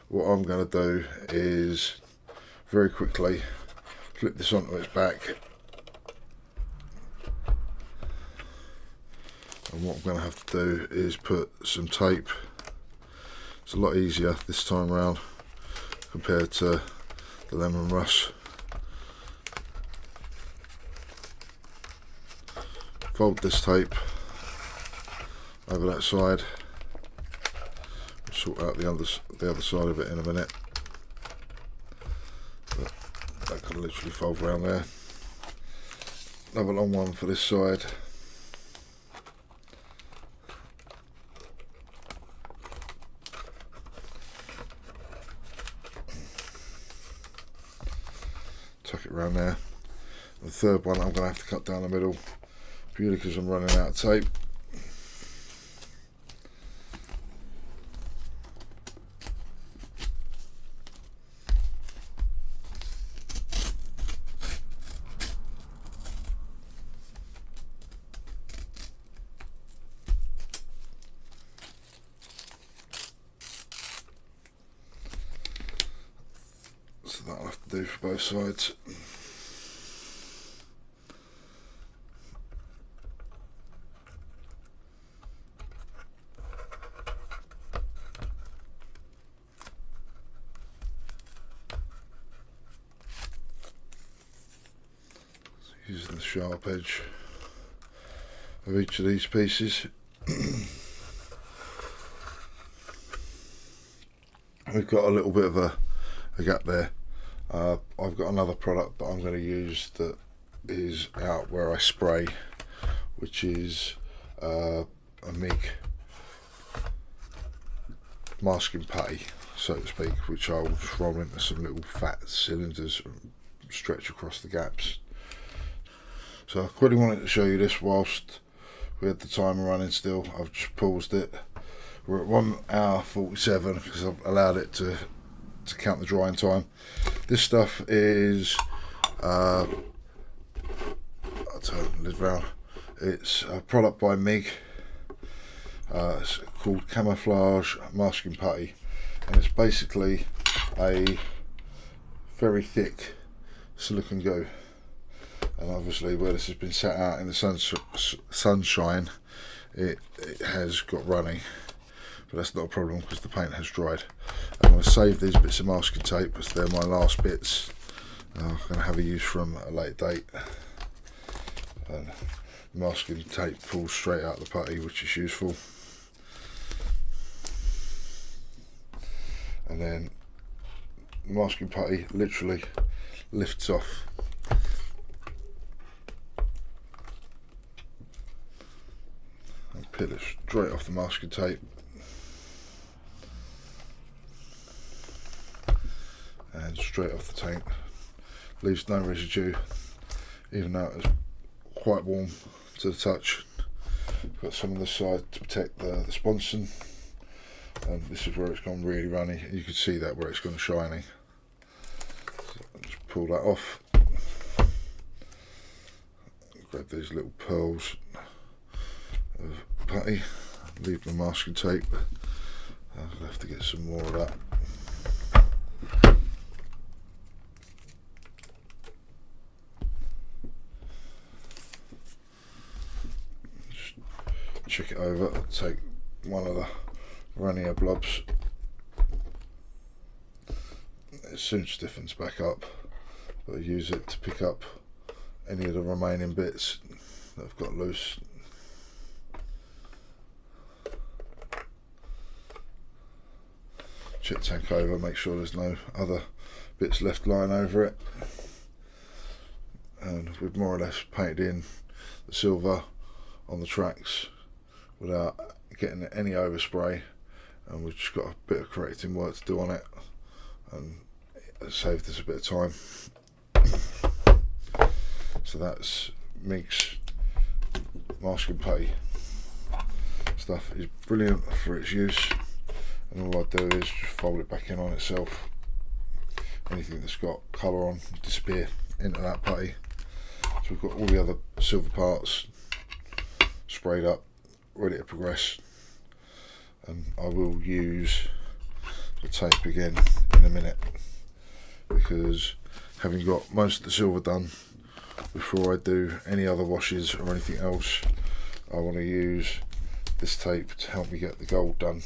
what I'm going to do is very quickly flip this onto its back, and what I'm going to have to do is put some tape. It's a lot easier this time around compared to the lemon rust. Fold this tape over that side. We'll sort out the other side of it in a minute. But that can literally fold around there. Another long one for this side. Tuck it around there. The third one I'm going to have to cut down the middle, purely because I'm running out of tape. So that'll have to do for both sides. Using the sharp edge of each of these pieces. We've got a little bit of a gap there. I've got another product that I'm going to use that is out where I spray, which is a MIG masking putty, so to speak, which I'll just roll into some little fat cylinders and stretch across the gaps. So I quickly wanted to show you this whilst we had the timer running still. I've just paused it. We're at 1 hour 47 because I've allowed it to count the drying time. This stuff is, I'll turn the lid round. It's a product by MIG. It's called Camouflage Masking Putty, and it's basically a very thick silicone glue. And obviously where this has been sat out in the sunshine, it has got runny, but that's not a problem because the paint has dried. I'm going to save these bits of masking tape because they're my last bits. I'm going to have a use from a late date. And the masking tape pulls straight out the putty, which is useful. And then the masking putty literally lifts off. Peel it straight off the masking tape, and straight off the tank. Leaves no residue, even though it was quite warm to the touch. Got some on the side to protect the sponson, and this is where it's gone really runny. You can see that where it's gone shiny. So I'll just pull that off. Grab these little pearls of putty, leave the masking tape. I'll have to get some more of that. Just check it over, take one of the runnier blobs. It soon stiffens back up, but I use it to pick up any of the remaining bits that I've got loose. Check the tank over, make sure there's no other bits left lying over it, and we've more or less painted in the silver on the tracks without getting any overspray, and we've just got a bit of correcting work to do on it, and it saved us a bit of time. So that's MIG's masking putty. Stuff is brilliant for its use. And all I do is just fold it back in on itself. Anything that's got colour on disappear into that putty. So we've got all the other silver parts sprayed up, ready to progress. And I will use the tape again in a minute, because having got most of the silver done, before I do any other washes or anything else, I want to use this tape to help me get the gold done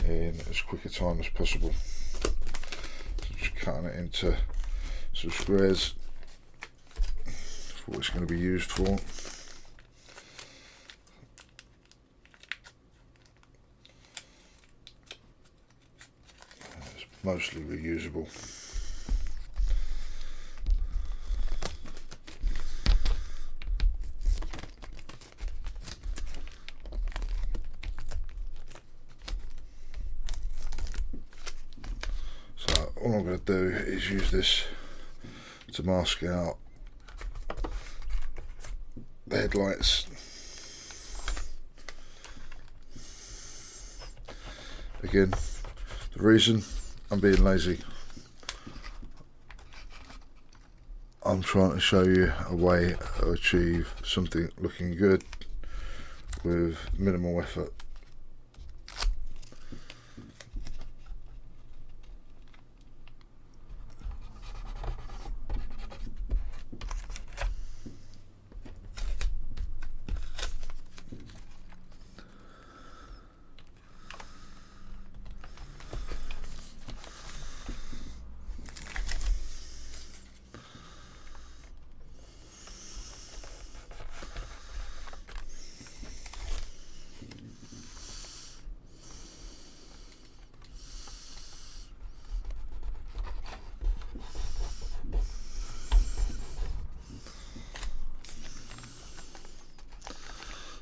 in as quick a time as possible. So just cutting it into some squares for what it's going to be used for. It's mostly reusable. All I'm going to do is use this to mask out the headlights. Again, the reason I'm being lazy, I'm trying to show you a way to achieve something looking good with minimal effort.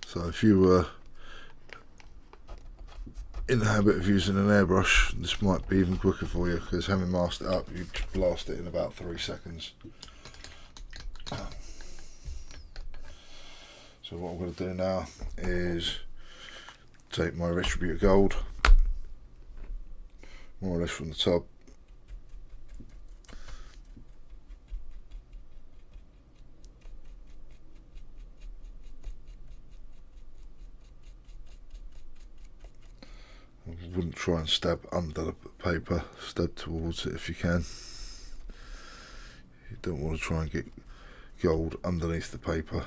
So if you were in the habit of using an airbrush, this might be even quicker for you, because having masked it up, you blast it in about 3 seconds. So what I'm going to do now is take my Retributor Gold, more or less from the tub, I wouldn't try and stab under the paper, stab towards it if you can. You don't want to try and get gold underneath the paper.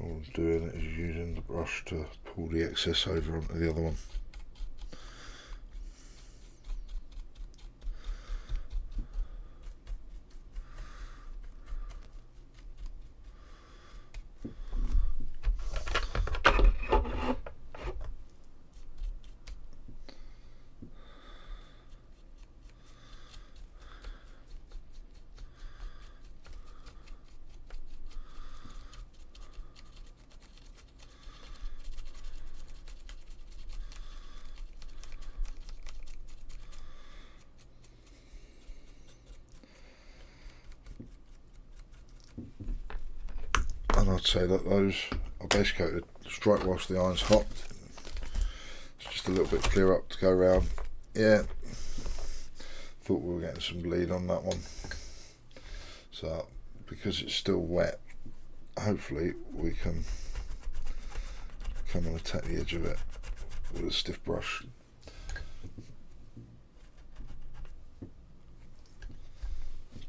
All I'm doing is using the brush to pull the excess over onto the other one. And I'd say that those are base coated. Strike whilst the iron's hot. It's just a little bit clear up to go around. Yeah, thought we were getting some bleed on that one. So because it's still wet, hopefully we can come and attack the edge of it with a stiff brush.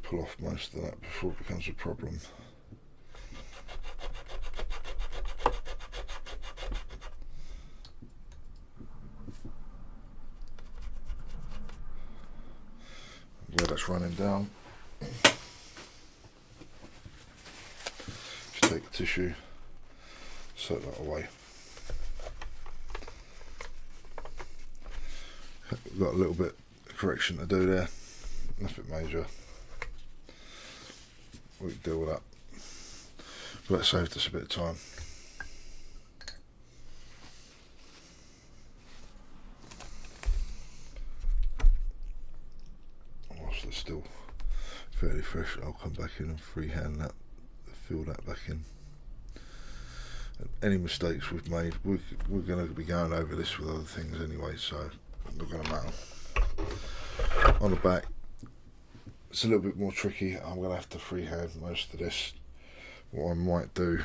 Pull off most of that before it becomes a problem. Where that's running down, just take the tissue, soak that away. We've got a little bit of correction to do there, nothing major. We can deal with that, but that saved us a bit of time. but still fairly fresh. I'll come back in and freehand that, fill that back in. And any mistakes we've made, we're going to be going over this with other things anyway, so not going to matter. On the back, it's a little bit more tricky. I'm going to have to freehand most of this. What I might do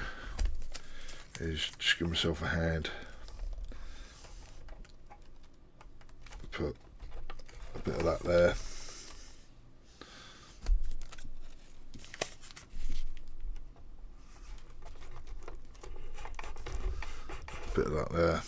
is just give myself a hand, put a bit of that there, a bit of that there,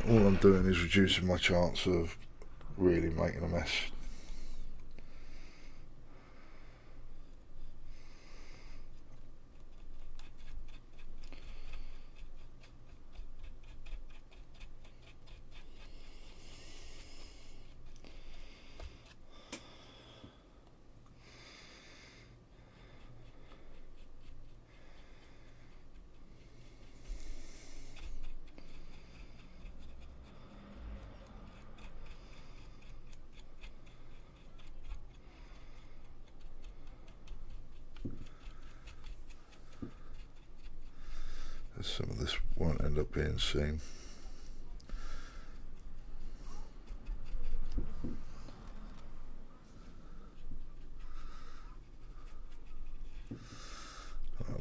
all I'm doing is reducing my chance of really making a mess. Some of this won't end up being seen.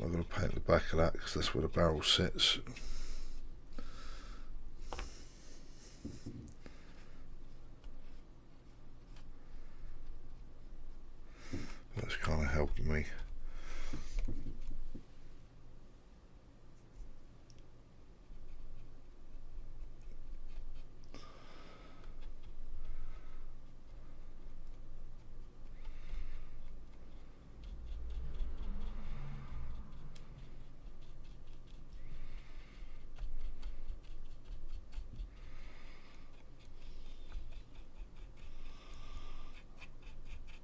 I'm going to paint the back of that because that's where the barrel sits. That's kind of helping me.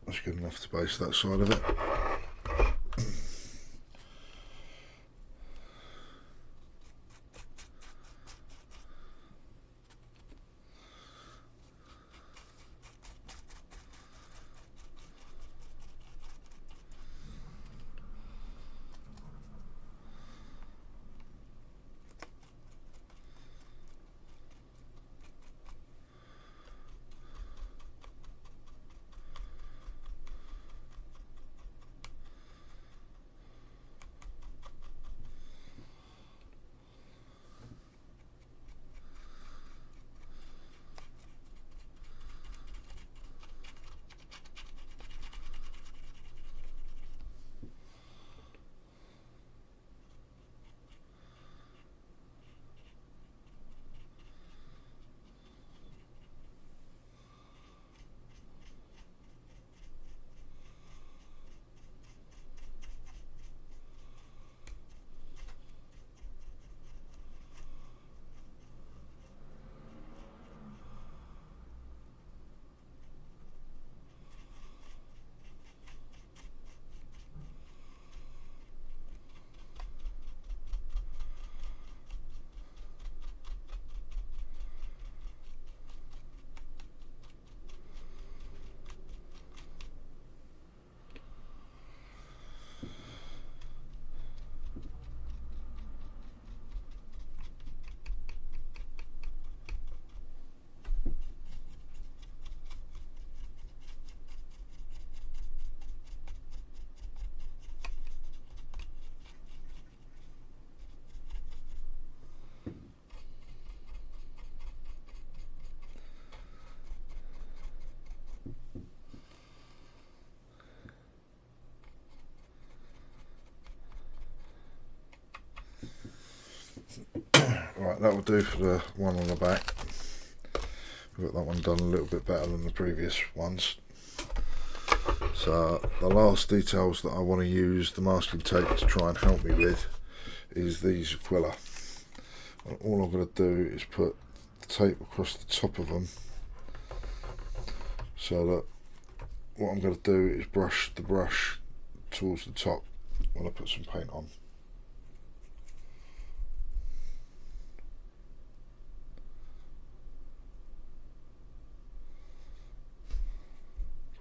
That's good enough to base that side of it. Right, that will do for the one on the back. We've got that one done a little bit better than the previous ones. So the last details that I want to use the masking tape to try and help me with is these aquila. And all I'm going to do is put the tape across the top of them, so that what I'm going to do is brush the brush towards the top when I put some paint on.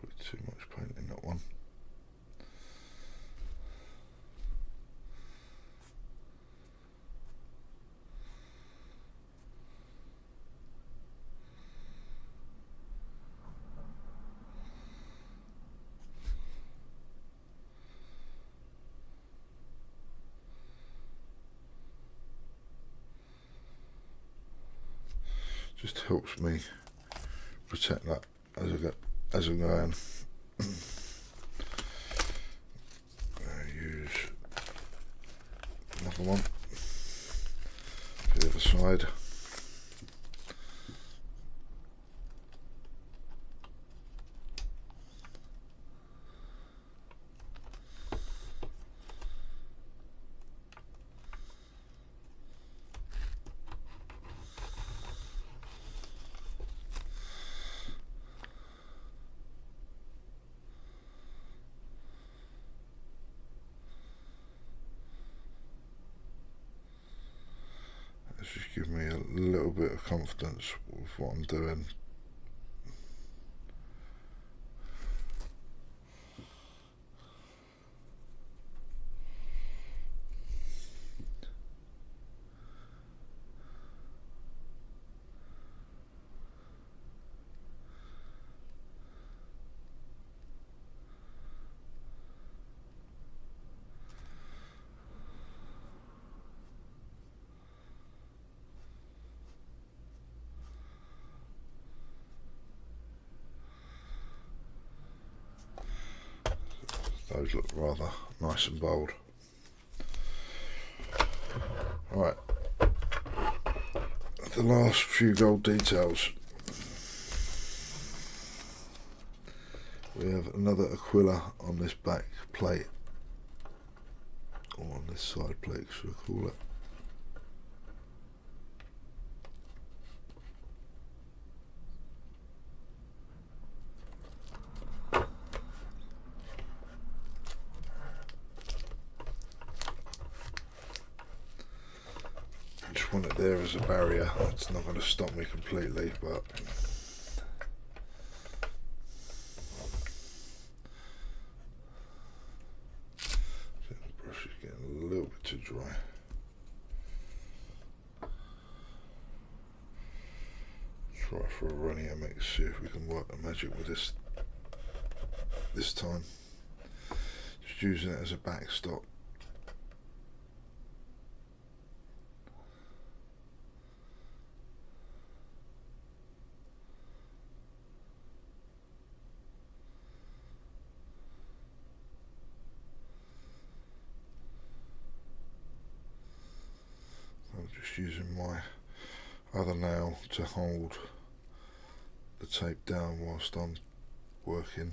Put too much paint in that one. Just helps me protect that as I'm going. Use another one for the other side. Just give me a little bit of confidence with what I'm doing. Those look rather nice and bold. Right, the last few gold details. We have another aquila on this back plate, or on this side plate, should I call it. Want it there as a barrier. It's not going to stop me completely, but the brush is getting a little bit too dry. Try for a runnier mix, see if we can work the magic with this time. Just using it as a backstop. Just using my other nail to hold the tape down whilst I'm working.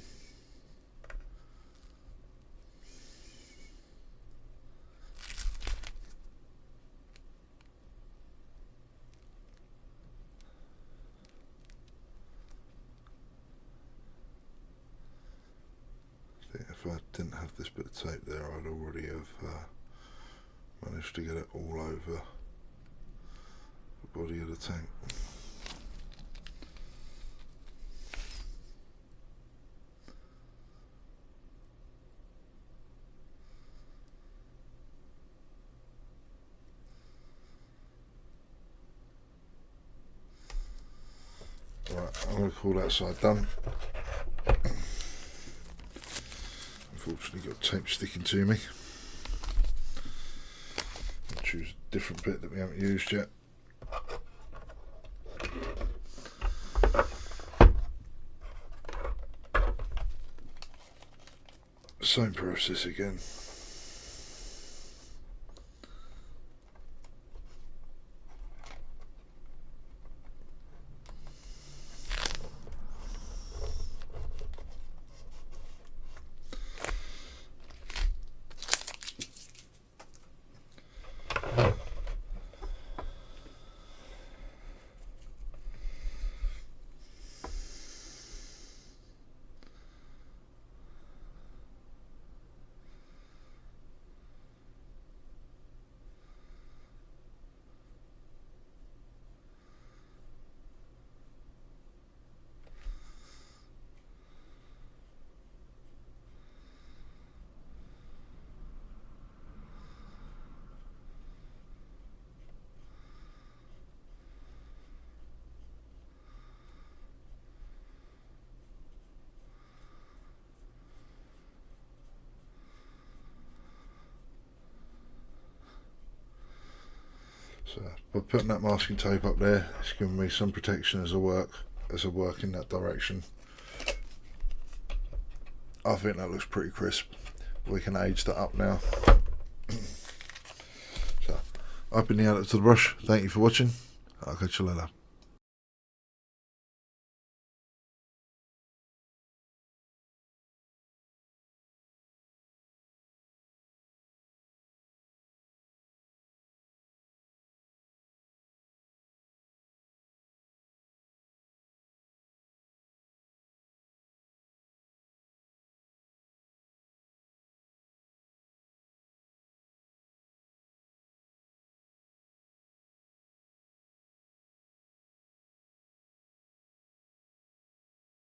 I think if I didn't have this bit of tape there, I'd already have managed to get it all over the body of the tank. Right, I'm going to call that side done. Unfortunately got tape sticking to me. I'll choose a different bit that we haven't used yet. Same process again. So by putting that masking tape up there, it's giving me some protection as I work in that direction. I think that looks pretty crisp. We can age that up now. So, I've been the editor to the brush. Thank you for watching. I'll catch you later.